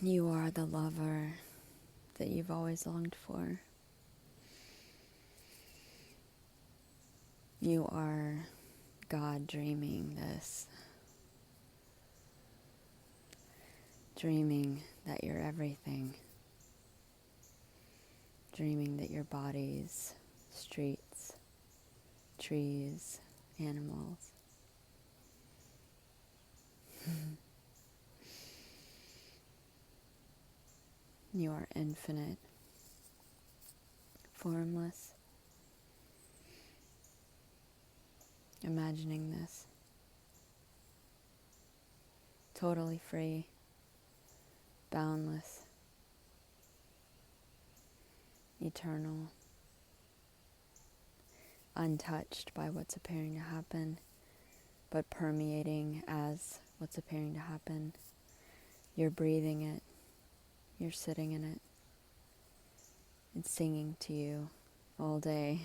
You are the lover that you've always longed for. You are God dreaming this. Dreaming that you're everything. Dreaming that your bodies, streets, trees, animals. You are infinite, formless. Imagining this. Totally free, boundless, eternal, untouched by what's appearing to happen, but permeating as what's appearing to happen. You're breathing it. You're sitting in it. It's singing to you all day.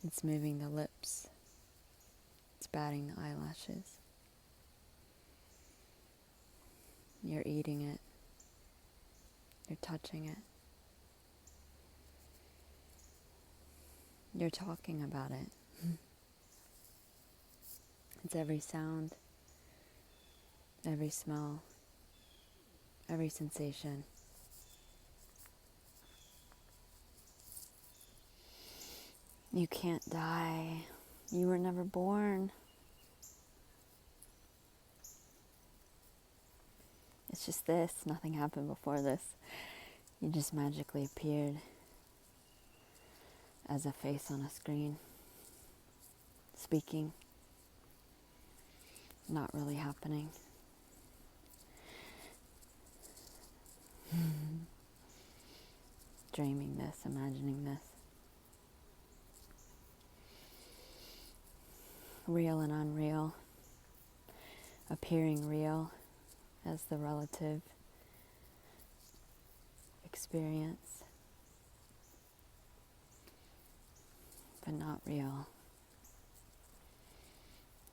It's moving the lips. It's batting the eyelashes. You're eating it. You're touching it. You're talking about it. It's every sound, every smell, every sensation. You can't die. You were never born. It's just this. Nothing happened before this. You just magically appeared as a face on a screen, speaking, not really happening. Dreaming this, imagining this. Real and unreal, appearing real as the relative experience, but not real,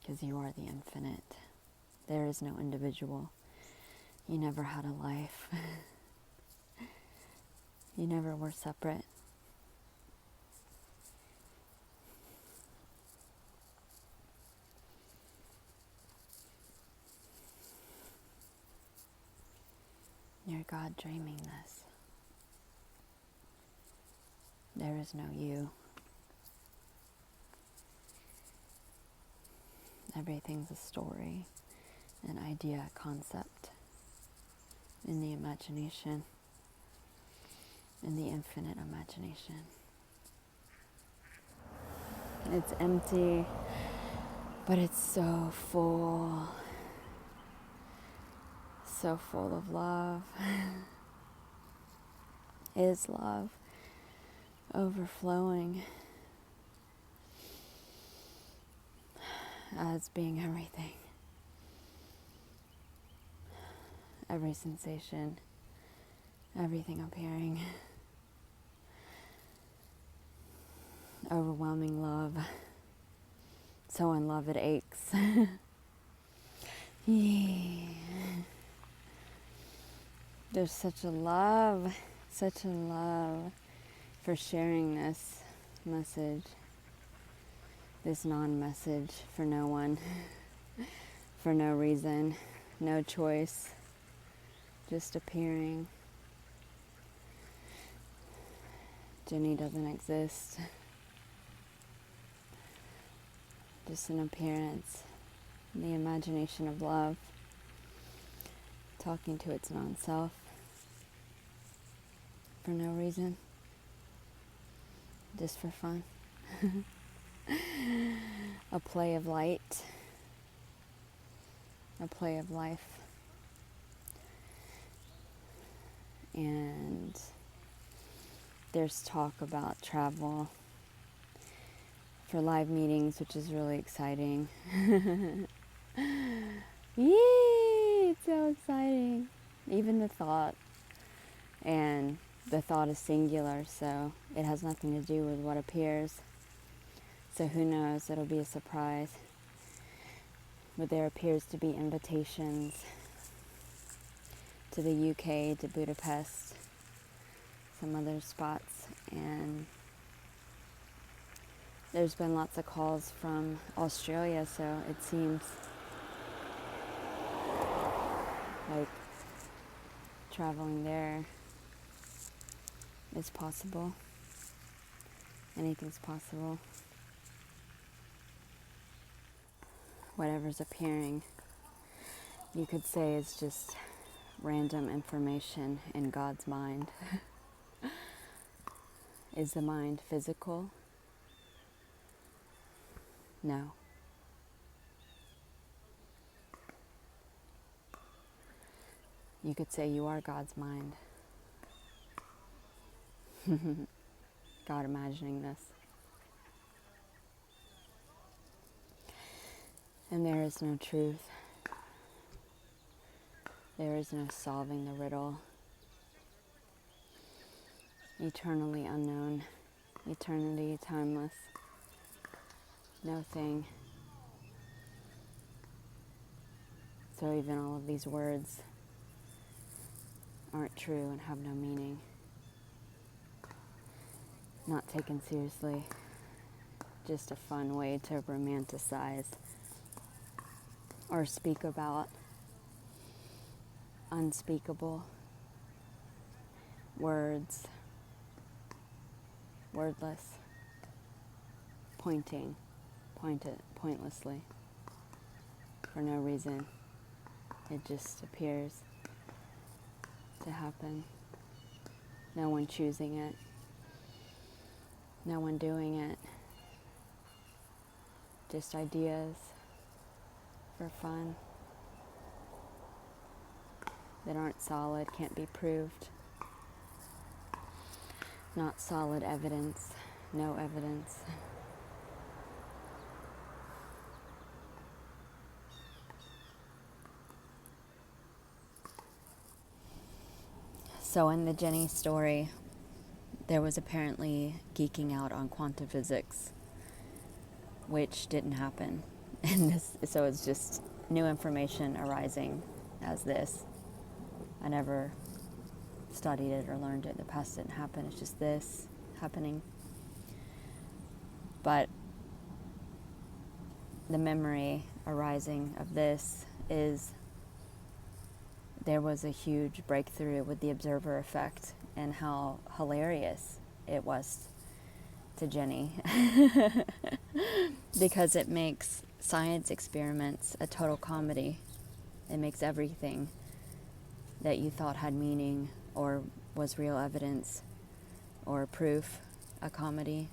because you are the infinite. There is no individual. You never had a life. You never were separate. You're God dreaming this. There is no you. Everything's a story, an idea, a concept in the imagination, in the infinite imagination. It's empty, but it's so full of love. Is love overflowing as being everything. Every sensation, everything appearing. Overwhelming love. So in love it aches. Yeah. There's such a love for sharing this message, this non-message for no one, for no reason, no choice, just appearing. Ginny doesn't exist. Just an appearance, the imagination of love, talking to its non-self for no reason, just for fun. A play of light, a play of life. And there's talk about travel for live meetings, which is really exciting. Yay! It's so exciting. Even the thought. And the thought is singular, so it has nothing to do with what appears. So who knows? It'll be a surprise. But there appears to be invitations to the UK, to Budapest, some other spots, and there's been lots of calls from Australia, so it seems like traveling there is possible. Anything's possible. Whatever's appearing, you could say, is just random information in God's mind. Is the mind physical? No. You could say you are God's mind. God imagining this. And there is no truth. There is no solving the riddle. Eternally unknown. Eternity timeless. No thing. So even all of these words aren't true and have no meaning. Not taken seriously. Just a fun way to romanticize or speak about unspeakable words, wordless, pointlessly, for no reason. It just appears to happen. No one choosing it. No one doing it. Just ideas for fun that aren't solid, can't be proved. Not solid evidence, no evidence. So in the Ginny story, there was apparently geeking out on quantum physics, which didn't happen. And so it's just new information arising as this. I never studied it or learned it. The past didn't happen. It's just this happening. But the memory arising of this is there was a huge breakthrough with the observer effect and how hilarious it was to Ginny. Because it makes science experiments a total comedy. It makes everything that you thought had meaning or was real evidence or proof a comedy.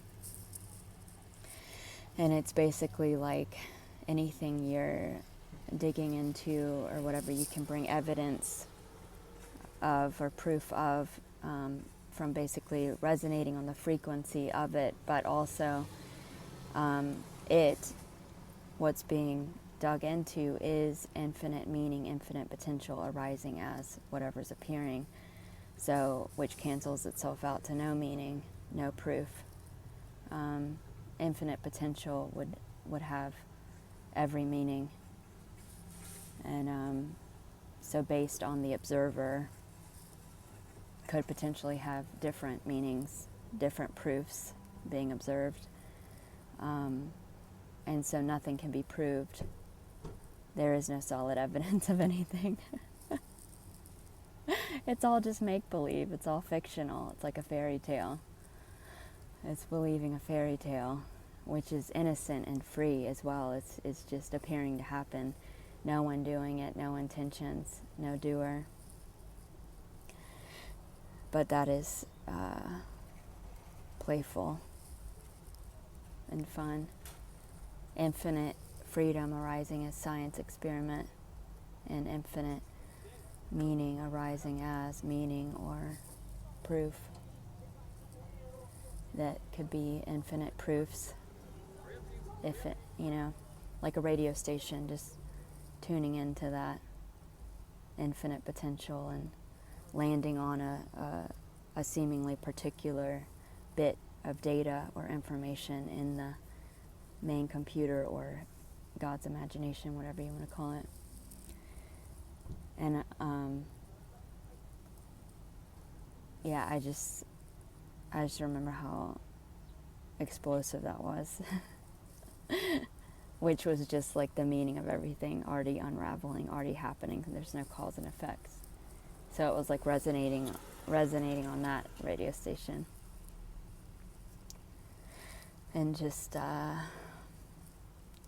And it's basically like anything you're digging into or whatever you can bring evidence of or proof of, from basically resonating on the frequency of it, but also what's being dug into is infinite meaning, infinite potential arising as whatever's appearing. So, which cancels itself out to no meaning, no proof. Infinite potential would have every meaning. And so based on the observer, could potentially have different meanings, different proofs being observed. And so nothing can be proved. There is no solid evidence of anything. It's all just make-believe. It's all fictional. It's like a fairy tale. It's believing a fairy tale, which is innocent and free as well. It's just appearing to happen. No one doing it, no intentions, no doer. But that is playful and fun. Infinite freedom arising as science experiment, and infinite meaning arising as meaning or proof. That could be infinite proofs. If it, like a radio station, just tuning into that infinite potential and landing on a seemingly particular bit of data or information in the main computer or God's imagination, whatever you want to call it. And yeah, I just remember how explosive that was. Which was just like the meaning of everything already unraveling, already happening. There's no cause and effects. So it was like resonating on that radio station. And just the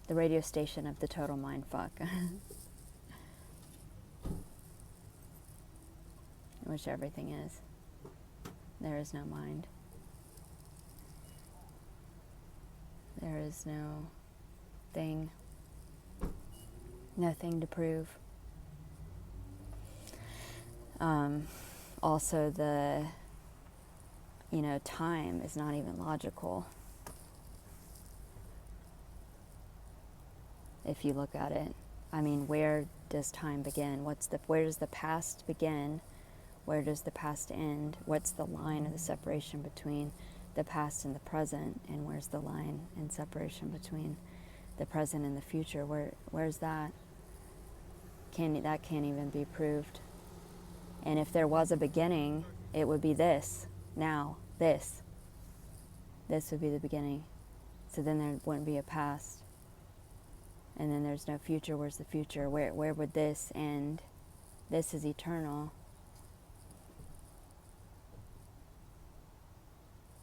radio station of the total mind fuck. Which everything is. There is no mind. There is no thing. Nothing to prove. Also time is not even logical. If you look at it. I mean, where does time begin? Where does the past begin? Where does the past end? What's the line of the separation between the past and the present? And where's the line and separation between the present and the future? Where's that? That can't even be proved. And if there was a beginning, it would be this. Now, this. This would be the beginning. So then there wouldn't be a past. And then there's no future. Where's the future? Where would this end? This is eternal.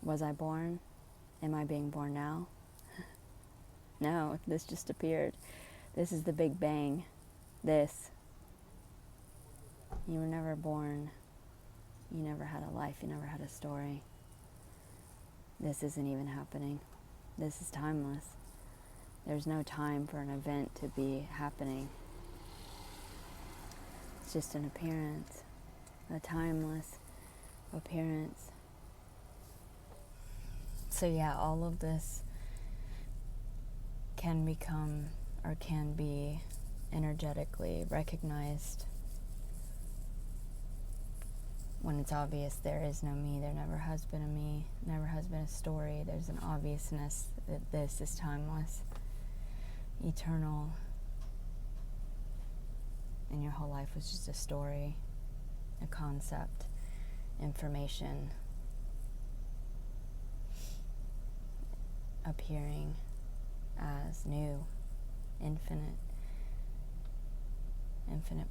Was I born? Am I being born now? No, this just appeared. This is the Big Bang. This. You were never born. You never had a life. You never had a story. This isn't even happening. This is timeless. There's no time for an event to be happening. It's just an appearance. A timeless appearance. So yeah, all of this can become or can be energetically recognized when it's obvious there is no me, there never has been a me, never has been a story. There's an obviousness that this is timeless, eternal, and your whole life was just a story, a concept, information, appearing as new, infinite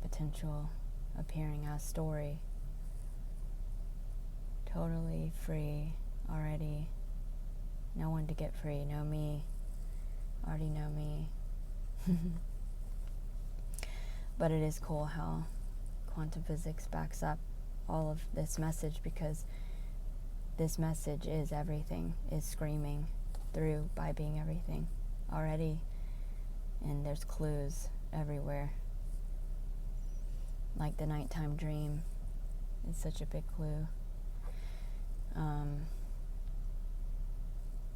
potential, appearing as story, totally free already, no one to get free, no me, already know me. But it is cool how quantum physics backs up all of this message, because this message is everything, is screaming through by being everything already, and there's clues everywhere. Like the nighttime dream is such a big clue.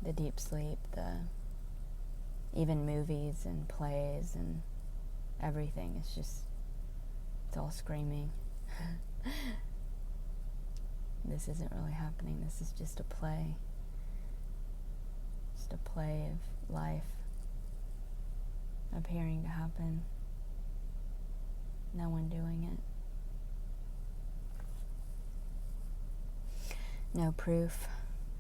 The deep sleep, even movies and plays and everything, it's all screaming. This isn't really happening. This is just a play. Just a play of life appearing to happen. No one doing it. No proof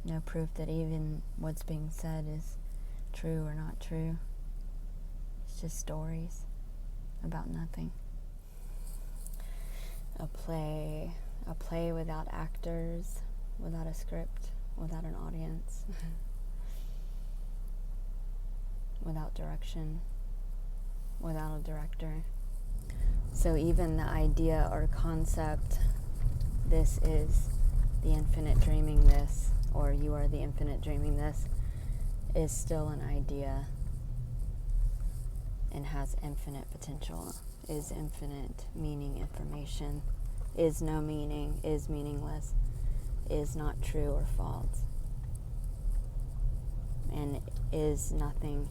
that even what's being said is true or not true. It's just stories about nothing. A play without actors, without a script, without an audience, without direction, without a director. So even the idea or concept, this is the infinite dreaming this, or you are the infinite dreaming this, is still an idea and has infinite potential, is infinite meaning, information, is no meaning, is meaningless, is not true or false, and is nothing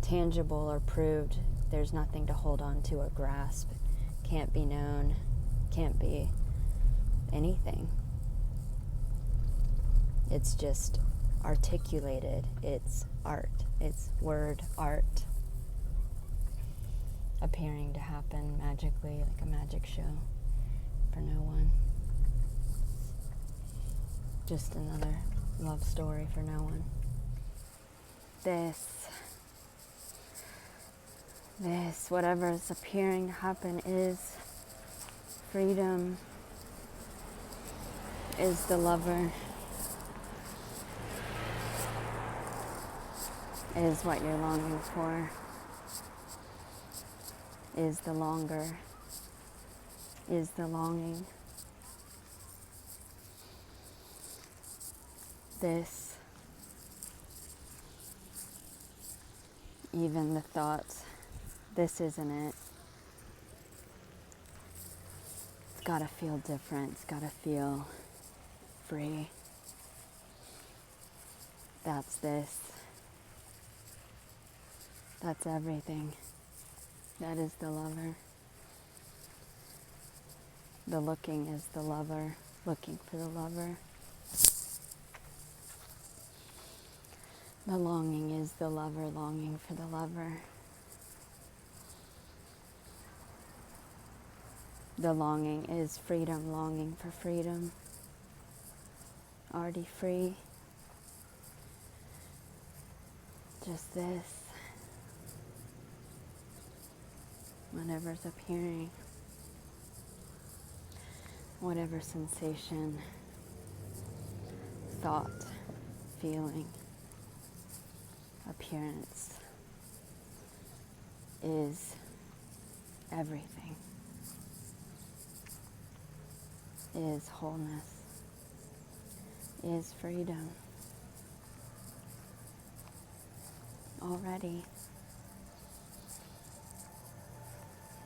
tangible or proved. There's nothing to hold on to or grasp. Can't be known, can't be anything. It's just articulated. It's art. It's word art. appearing to happen magically, like a magic show for no one. Just another love story for no one. This, whatever is appearing to happen is freedom, is the lover, is what you're longing for, is the longer, is the longing. This, even the thoughts, this isn't it. It's gotta feel different, it's gotta feel free. That's this. That's everything. That is the lover. The looking is the lover, looking for the lover. The longing is the lover, longing for the lover. The longing is freedom, longing for freedom. Already free. Just this. Whatever's appearing. Whatever sensation, thought, feeling, appearance is everything, is wholeness, is freedom. Already,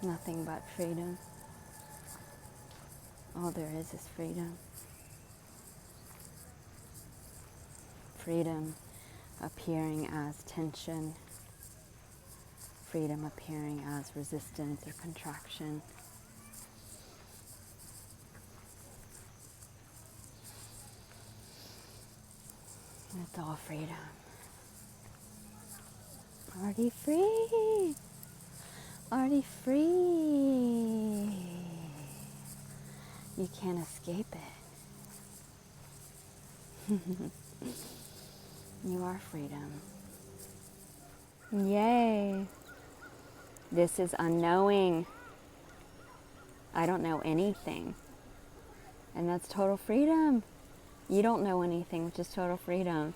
nothing but freedom. All there is freedom. Freedom appearing as tension. Freedom appearing as resistance or contraction. It's all freedom. Already free. Already free. You can't escape it. You are freedom. Yay. This is unknowing. I don't know anything. And that's total freedom. You don't know anything, which is total freedom.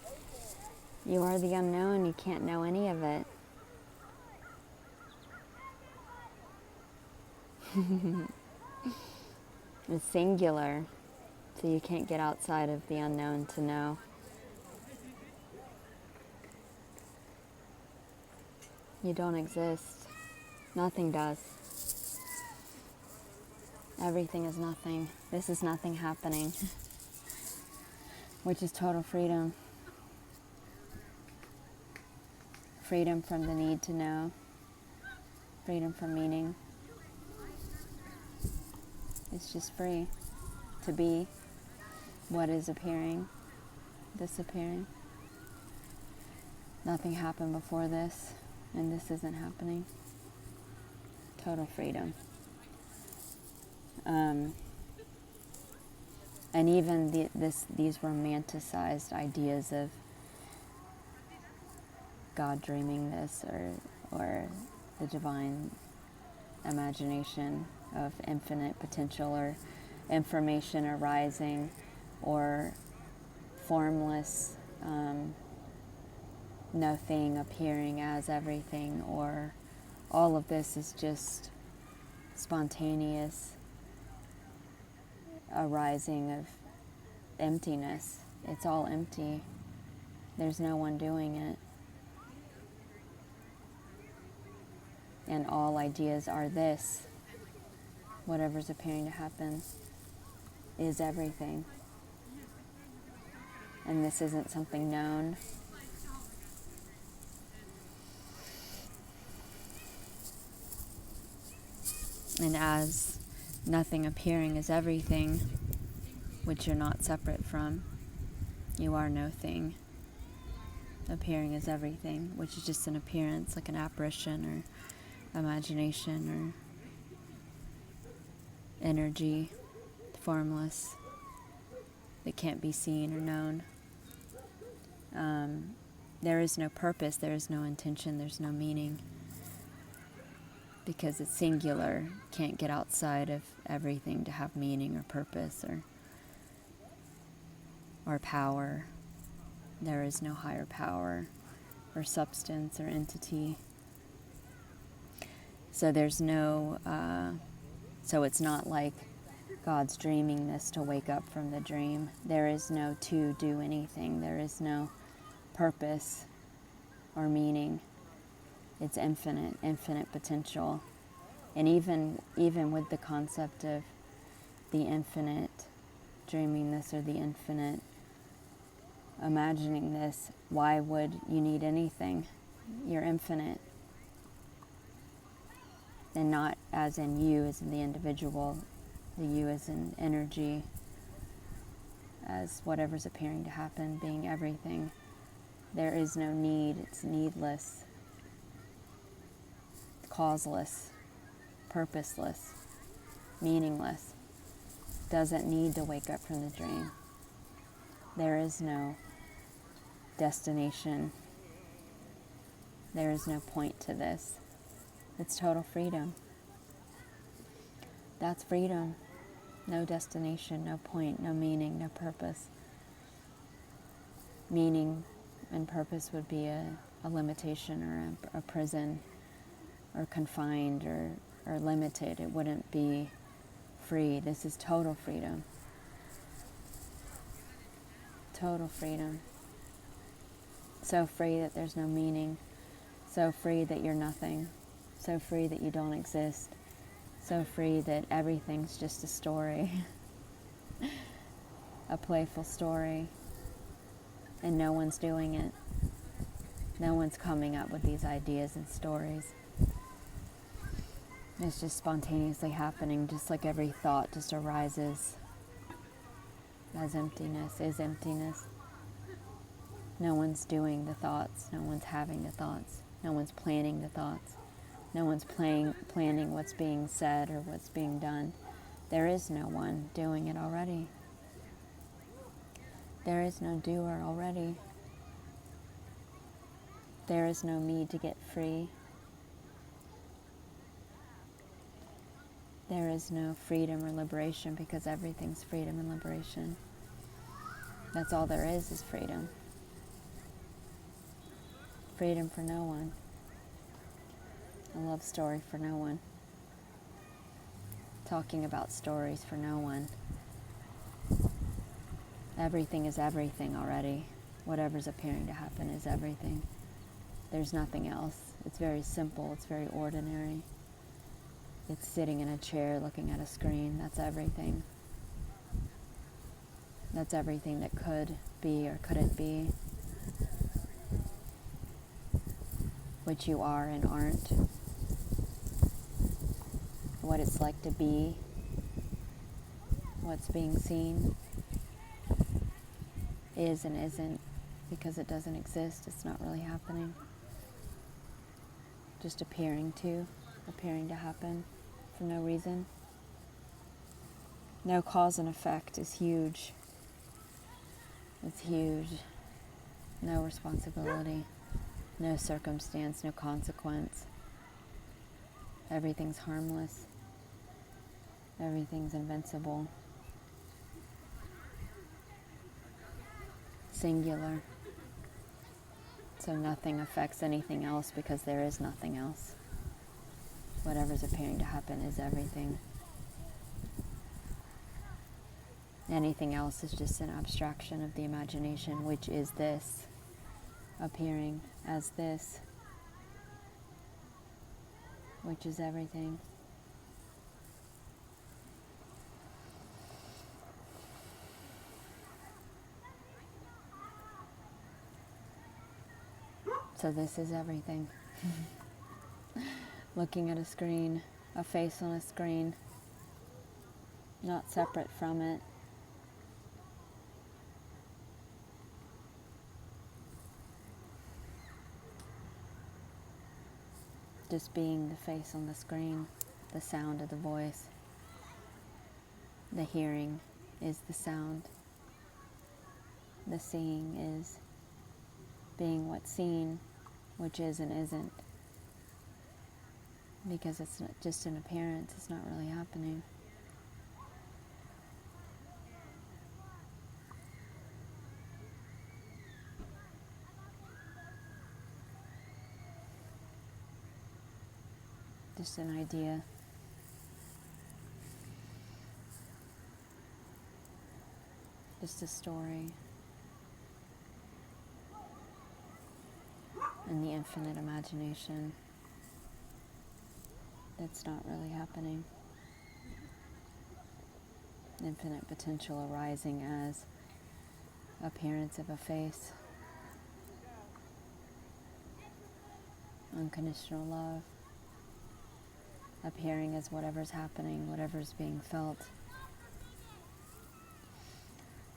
You are the unknown. You can't know any of it. It's singular, so you can't get outside of the unknown to know. You don't exist. Nothing does. Everything is nothing. This is nothing happening, which is total freedom. Freedom from the need to know. Freedom from meaning. It's just free to be what is appearing, disappearing. Nothing happened before this, and this isn't happening. Total freedom. And even these romanticized ideas of God dreaming this, or the divine imagination of infinite potential, or information arising, or formless no thing appearing as everything, or all of this is just spontaneous arising of emptiness. It's all empty. There's no one doing it. And all ideas are this. Whatever's appearing to happen is everything. And this isn't something known. And as nothing appearing is everything, which you're not separate from, you are no thing. Appearing is everything, which is just an appearance, like an apparition or imagination or energy, formless, that can't be seen or known. There is no purpose, there is no intention, there's no meaning, because it's singular, can't get outside of everything to have meaning or purpose or power. There is no higher power or substance or entity. So there's no, so it's not like God's dreaming this to wake up from the dream. There is no to do anything. There is no purpose or meaning. It's infinite potential. And even with the concept of the infinite dreaming this or the infinite imagining this, why would you need anything? You're infinite. And not as in you, as in the individual, the you as in energy, as whatever's appearing to happen, being everything. There is no need, it's needless, causeless, purposeless, meaningless. Doesn't need to wake up from the dream. There is no destination. There is no point to this. It's total freedom. That's freedom. No destination, no point, no meaning, no purpose. Meaning and purpose would be a limitation or a prison or confined or limited. It wouldn't be free. This is total freedom. Total freedom. So free that there's no meaning. So free that you're nothing. So free that you don't exist. So free that everything's just a story. A playful story. And no one's doing it. No one's coming up with these ideas and stories. It's just spontaneously happening, just like every thought just arises as emptiness is emptiness. No one's doing the thoughts. No one's having the thoughts. No one's planning the thoughts. No one's planning what's being said or what's being done. There is no one doing it already. There is no doer already. There is no need to get free. There is no freedom or liberation, because everything's freedom and liberation. That's all there is freedom. Freedom for no one. A love story for no one. Talking about stories for no one. Everything is everything already. Whatever's appearing to happen is everything. There's nothing else. It's very simple. It's very ordinary. It's sitting in a chair looking at a screen. That's everything. That's everything that could be or couldn't be. Which you are and aren't. What it's like to be. What's being seen. Is and isn't. Because it doesn't exist. It's not really happening. Just appearing to happen for no reason. No cause and effect is huge. It's huge. No responsibility. No circumstance, no consequence. Everything's harmless. Everything's invincible. Singular. So nothing affects anything else because there is nothing else. Whatever's appearing to happen is everything. Anything else is just an abstraction of the imagination, which is this, appearing as this, which is everything. So this is everything. Looking at a screen, a face on a screen, not separate from it. Just being the face on the screen, the sound of the voice. The hearing is the sound. The seeing is being what's seen, which is and isn't. Because it's not just an appearance, it's not really happening. Just an idea. Just a story. And the infinite imagination that's not really happening. Infinite potential arising as appearance of a face. Unconditional love. Appearing as whatever's happening, whatever's being felt.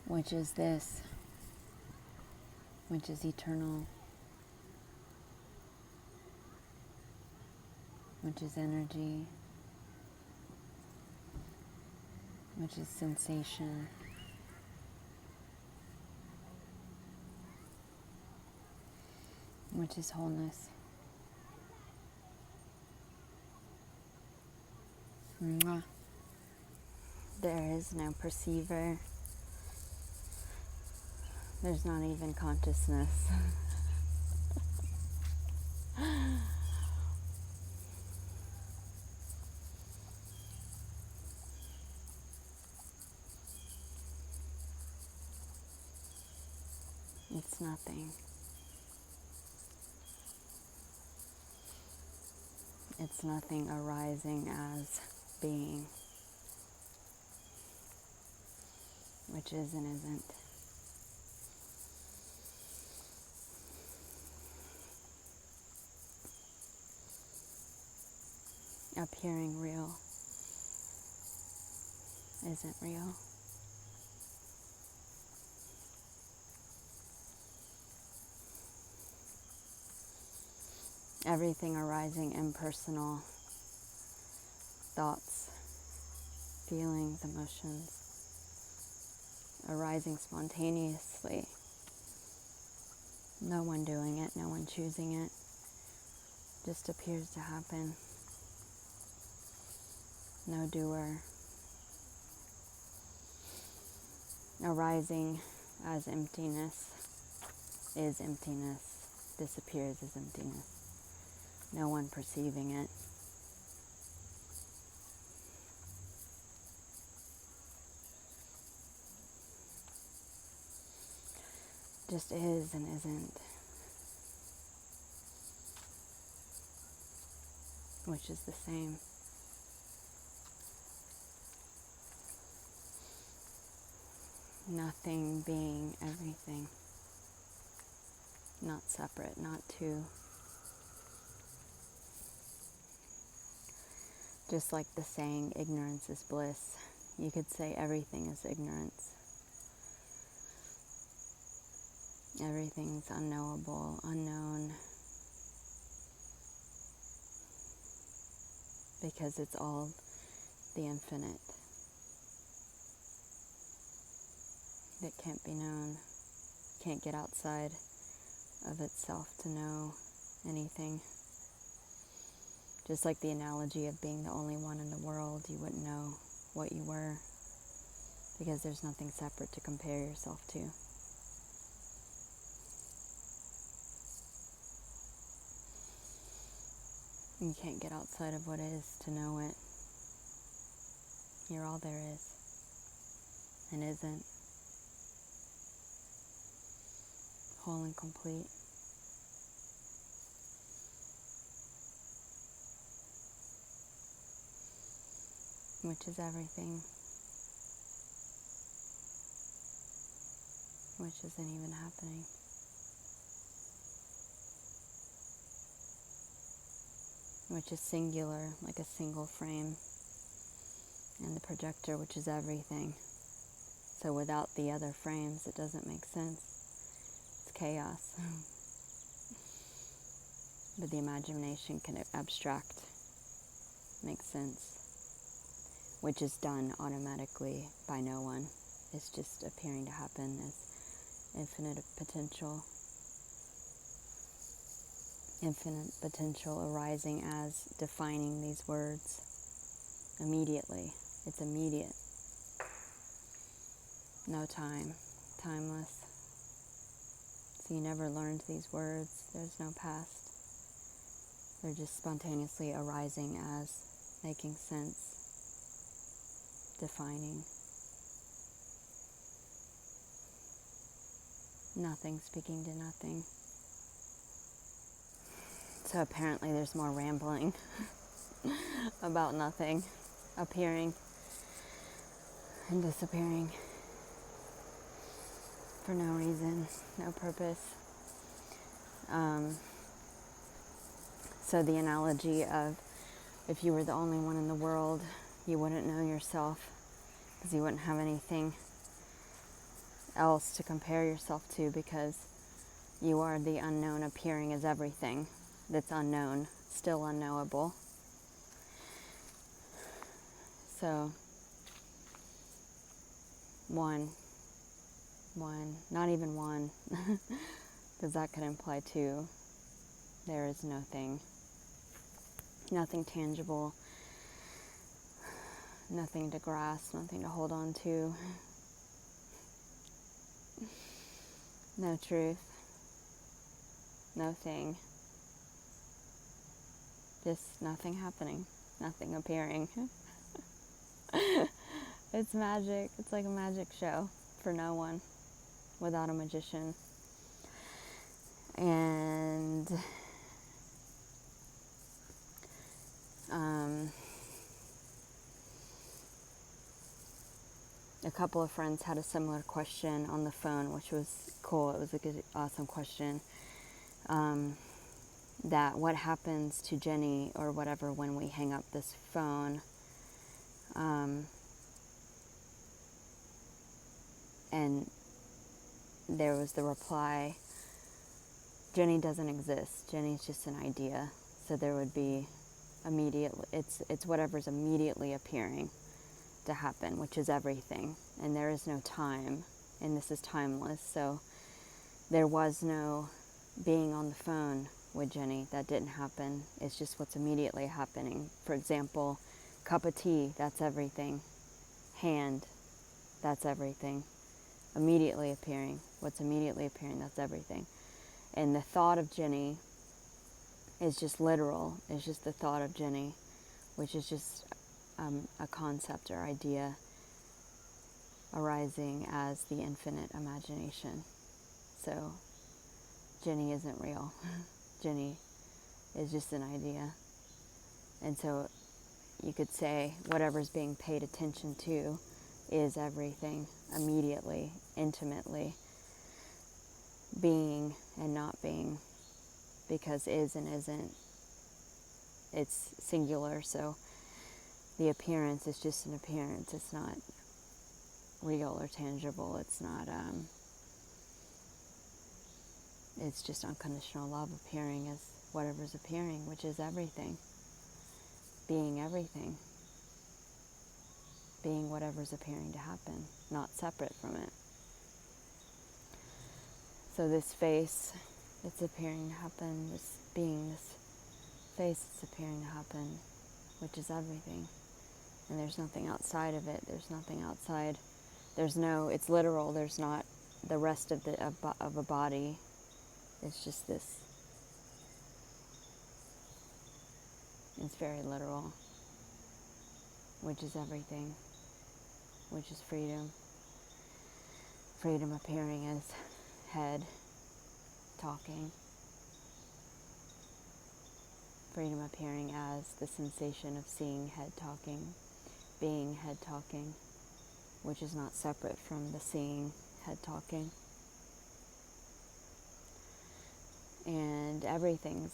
Which is this. Which is eternal. Which is energy. Which is sensation. Which is wholeness. Mwah. There is no perceiver. There's not even consciousness. It's nothing. It's nothing arising as being, which is and isn't. Appearing real isn't real. Everything arising impersonal, thoughts, feelings, emotions, arising spontaneously. No one doing it, no one choosing it, just appears to happen. No doer. Arising as emptiness is emptiness, disappears as emptiness. No one perceiving it. Just is and isn't. Which is the same. Nothing being everything. Not separate, not two. Just like the saying, ignorance is bliss. You could say everything is ignorance. Everything's unknowable, unknown. Because it's all the infinite that can't be known, can't get outside of itself to know anything. Just like the analogy of being the only one in the world, you wouldn't know what you were because there's nothing separate to compare yourself to. You can't get outside of what is to know it. You're all there is and isn't. Whole and complete. Which is everything. Which isn't even happening. Which is singular, like a single frame. And the projector, which is everything. So without the other frames, it doesn't make sense. It's chaos. but the imagination can abstract, make sense, which is done automatically by no one. It's just appearing to happen as infinite potential arising as defining these words immediately. It's immediate. No time. Timeless. So you never learned these words. There's no past. They're just spontaneously arising as making sense, defining. Nothing speaking to nothing. So apparently there's more rambling about nothing appearing and disappearing for no reason, no purpose. So the analogy of if you were the only one in the world, you wouldn't know yourself because you wouldn't have anything else to compare yourself to, because you are the unknown appearing as everything that's unknown, still unknowable. So one, not even one, because that could imply two. There is nothing tangible, nothing to grasp, nothing to hold on to, no truth, no thing, just nothing happening, nothing appearing. It's magic. It's like a magic show for no one, without a magician. And a couple of friends had a similar question on the phone, which was cool. It was a good, awesome question. That what happens to Ginny or whatever when we hang up this phone? And there was the reply, Ginny doesn't exist. Ginny's just an idea. So there would be immediately, it's whatever's immediately appearing to happen, which is everything. And there is no time, and this is timeless. So there was no being on the phone with Ginny. That didn't happen. It's just what's immediately happening. For example, cup of tea, that's everything. Hand, that's everything. Immediately appearing. What's immediately appearing, that's everything. And the thought of Ginny is just literal. It's just the thought of Ginny, which is just a concept or idea arising as the infinite imagination. So Ginny isn't real. Ginny is just an idea. And so you could say whatever's being paid attention to is everything, immediately, intimately, being and not being, because is and isn't, it's singular. So the appearance is just an appearance. It's not real or tangible. It's not, it's just unconditional love appearing as whatever's appearing, which is everything. Being everything. Being whatever's appearing to happen, not separate from it. So this face, it's appearing to happen, this being, this face, it's appearing to happen, which is everything. And there's nothing outside of it. There's nothing outside. There's no, it's literal. There's not the rest of a body. It's just this. It's very literal, which is everything, which is freedom. Freedom appearing as head talking. Freedom appearing as the sensation of seeing head talking, being head talking, which is not separate from the seeing head talking. And everything's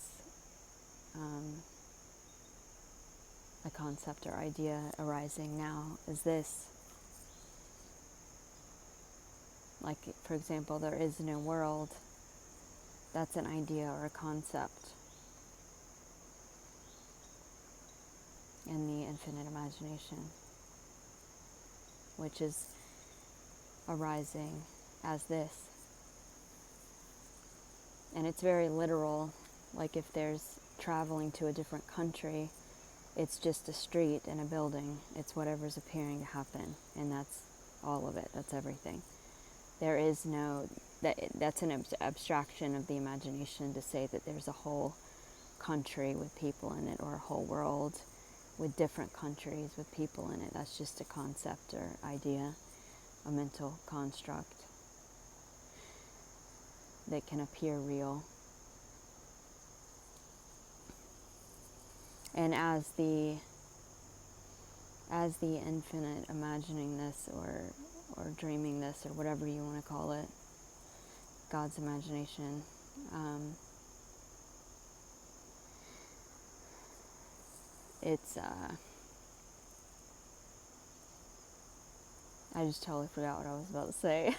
a concept or idea arising now is this. Like, for example, there is no world. That's an idea or a concept. infinite imagination, which is arising as this. And it's very literal, like if there's traveling to a different country, it's just a street and a building. It's whatever's appearing to happen, and that's all of it. That's everything. There is no, that's an abstraction of the imagination to say that there's a whole country with people in it, or a whole world with different countries with people in it. That's just a concept or idea, a mental construct that can appear real. And as the infinite imagining this, or dreaming this, or whatever you want to call it, God's imagination, it's I just totally forgot what I was about to say.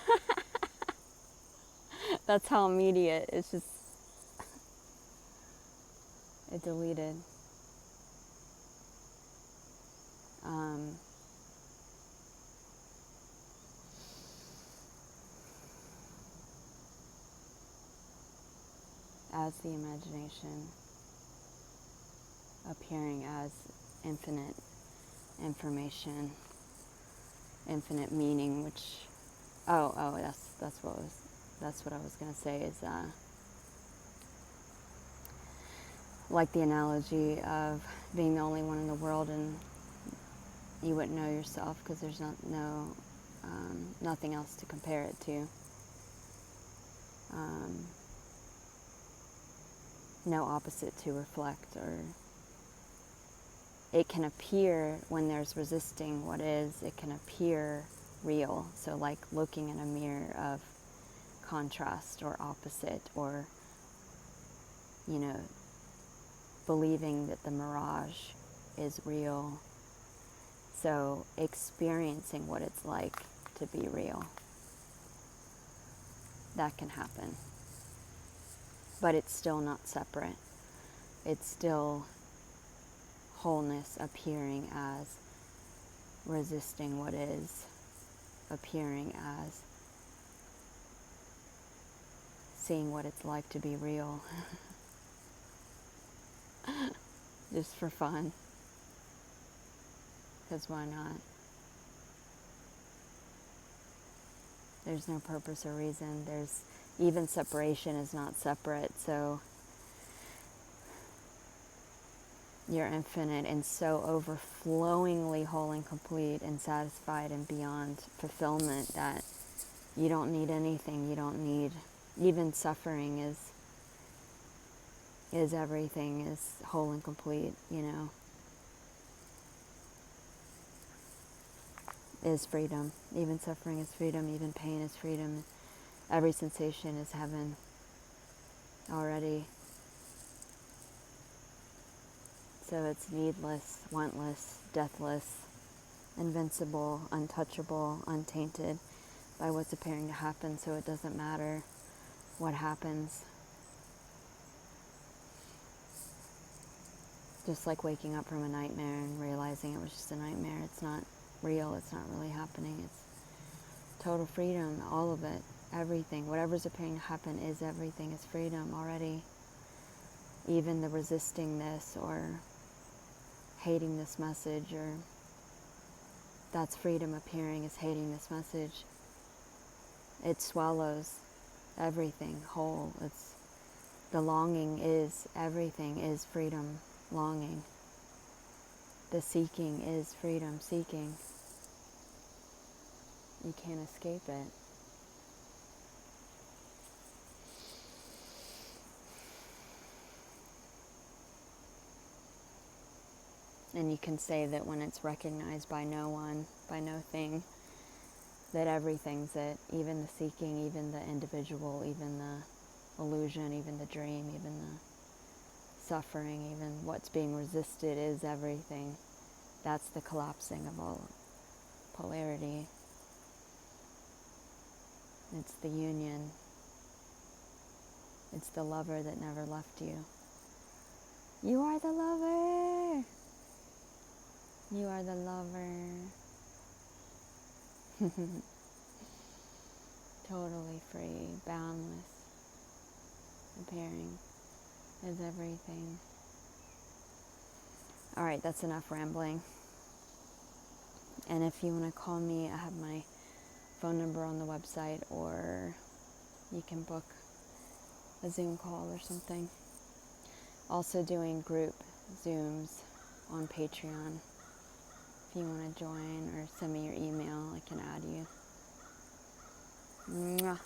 That's how immediate. It's just, it deleted. As the imagination appearing as infinite information, infinite meaning, which that's what I was going to say, is like the analogy of being the only one in the world, and you wouldn't know yourself because there's nothing else to compare it to. No opposite to reflect, or it can appear, when there's resisting what is, it can appear real. So like looking in a mirror of contrast or opposite, or, believing that the mirage is real. So experiencing what it's like to be real, that can happen. But it's still not separate. It's still wholeness appearing as resisting what is, appearing as seeing what it's like to be real. Just for fun. Because why not? There's no purpose or reason. Even separation is not separate, so you're infinite and so overflowingly whole and complete and satisfied and beyond fulfillment that you don't need anything. You don't need, even suffering is everything, is whole and complete, is freedom. Even suffering is freedom, even pain is freedom. Every sensation is heaven already. So it's needless, wantless, deathless, invincible, untouchable, untainted by what's appearing to happen, so it doesn't matter what happens. Just like waking up from a nightmare and realizing it was just a nightmare. It's not real, it's not really happening. It's total freedom, all of it. Everything, whatever's appearing to happen is everything, is freedom already. Even the resisting this or hating this message, or that's freedom appearing as hating this message. It swallows everything whole. It's the longing is everything, is freedom longing. The seeking is freedom seeking. You can't escape it. And you can say that when it's recognized by no one, by no thing, that everything's it, even the seeking, even the individual, even the illusion, even the dream, even the suffering, even what's being resisted is everything. That's the collapsing of all polarity. It's the union. It's the lover that never left you. You are the lover! You are the lover. Totally free, boundless. Appearing is everything. Alright, that's enough rambling. And if you want to call me, I have my phone number on the website, or you can book a Zoom call or something. Also doing group Zooms on Patreon. If you want to join or send me your email, I can add you. Mwah.